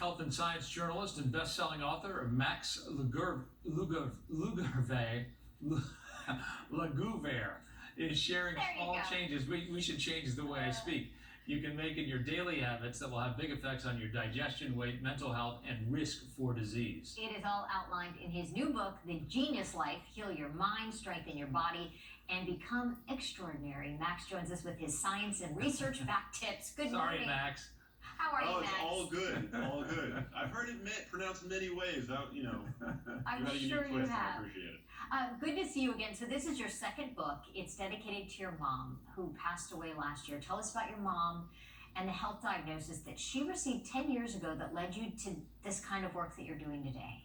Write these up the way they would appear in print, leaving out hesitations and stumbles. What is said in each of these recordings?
health and science journalist and best-selling author Max Lagouver is sharing small changes. We should change the way I speak. You can make in your daily habits that will have big effects on your digestion, weight, mental health, and risk for disease. It is all outlined in his new book, The Genius Life: Heal Your Mind, Strengthen Your Body, and Become Extraordinary. Max joins us with his science and research-backed tips. Good morning. Sorry, Max. How are you, Max? It's all good, all good. I've heard it pronounced many ways. I'm you sure you have. I appreciate it. Good to see you again. So this is your second book. It's dedicated to your mom, who passed away last year. Tell us about your mom and the health diagnosis that she received 10 years ago that led you to this kind of work that you're doing today.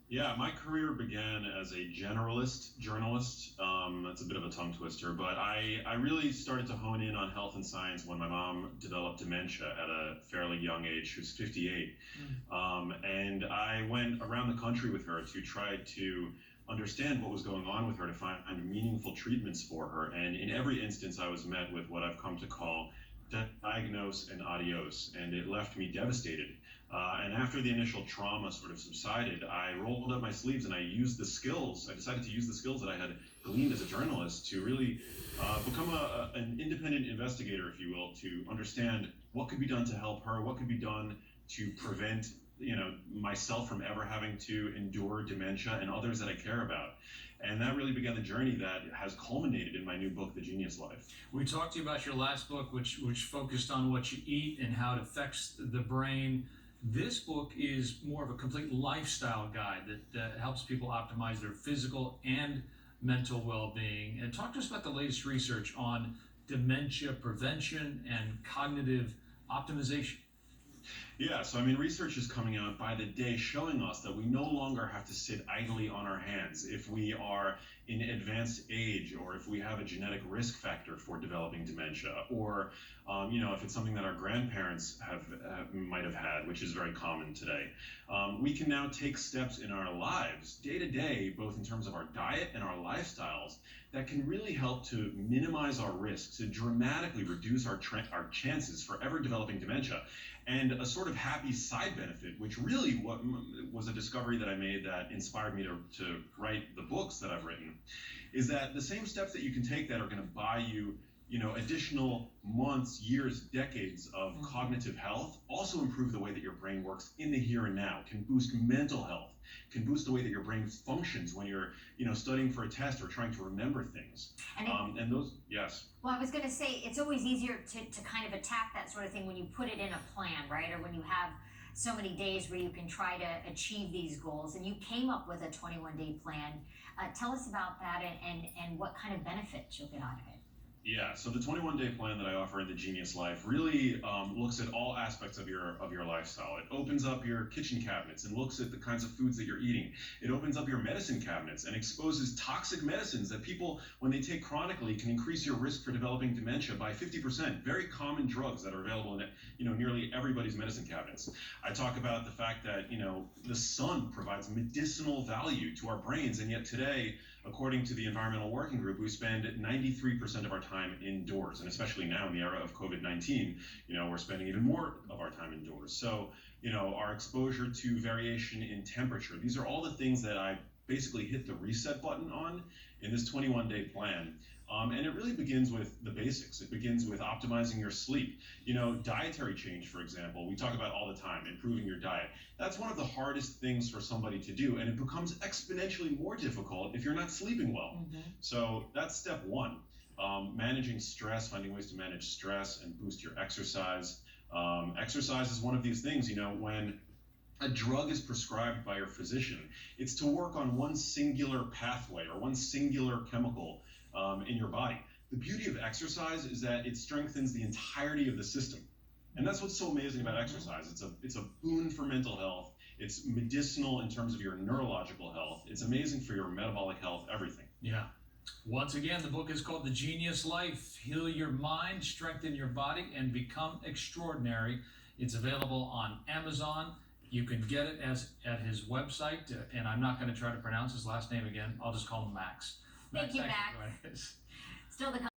Yeah, my career began as a generalist journalist. That's a bit of a tongue twister, but I really started to hone in on health and science when my mom developed dementia at a fairly young age. She was 58. And I went around the country with her to try to understand what was going on with her, to find meaningful treatments for her. And in every instance, I was met with what I've come to call diagnose and adios, and it left me devastated. And after the initial trauma sort of subsided, I rolled up my sleeves and I decided to use the skills that I had gleaned as a journalist to really become an independent investigator, if you will, to understand what could be done to help her, what could be done to prevent myself from ever having to endure dementia and others that I care about. And that really began the journey that has culminated in my new book, The Genius Life. We talked to you about your last book, which focused on what you eat and how it affects the brain. This book is more of a complete lifestyle guide that helps people optimize their physical and mental well-being. And talk to us about the latest research on dementia prevention and cognitive optimization. Yeah, so research is coming out by the day showing us that we no longer have to sit idly on our hands if we are in advanced age, or if we have a genetic risk factor for developing dementia, or if it's something that our grandparents might have had, which is very common today. We can now take steps in our lives day to day, both in terms of our diet and our lifestyles, that can really help to minimize our risks, to dramatically reduce our chances for ever developing dementia. And a sort of happy side benefit, which really was a discovery that I made that inspired me to write the books that I've written, is that the same steps that you can take that are going to buy you additional months, years, decades of cognitive health also improve the way that your brain works in the here and now, can boost mental health, can boost the way that your brain functions when you're studying for a test or trying to remember things. And those, yes. Well, I was going to say, it's always easier to kind of attack that sort of thing when you put it in a plan, right? Or when you have so many days where you can try to achieve these goals. And you came up with a 21-day plan. Tell us about that and what kind of benefits you'll get out of it. Yeah, so the 21-day plan that I offer in The Genius Life really looks at all aspects of your lifestyle. It opens up your kitchen cabinets and looks at the kinds of foods that you're eating. It opens up your medicine cabinets and exposes toxic medicines that people, when they take chronically, can increase your risk for developing dementia by 50%. Very common drugs that are available in nearly everybody's medicine cabinets. I talk about the fact that the sun provides medicinal value to our brains, and yet today, according to the Environmental Working Group, we spend 93% of our time indoors, and especially now in the era of COVID-19, we're spending even more of our time indoors. So, our exposure to variation in temperature, these are all the things that I basically hit the reset button on in this 21-day plan. And it really begins with the basics. It begins with optimizing your sleep. Dietary change, for example, we talk about all the time, improving your diet. That's one of the hardest things for somebody to do, and it becomes exponentially more difficult if you're not sleeping well. So that's step one. Managing stress, finding ways to manage stress and boost your exercise. Exercise is one of these things, when a drug is prescribed by your physician, it's to work on one singular pathway or one singular chemical in your body. The beauty of exercise is that it strengthens the entirety of the system. And that's what's so amazing about exercise. It's a boon for mental health. It's medicinal in terms of your neurological health. It's amazing for your metabolic health, everything. Yeah. Once again, the book is called The Genius Life: Heal Your Mind, Strengthen Your Body, and Become Extraordinary. It's available on Amazon. You can get it at his website, and I'm not going to try to pronounce his last name again. I'll just call him Max. Thank you, Max. Max. Still the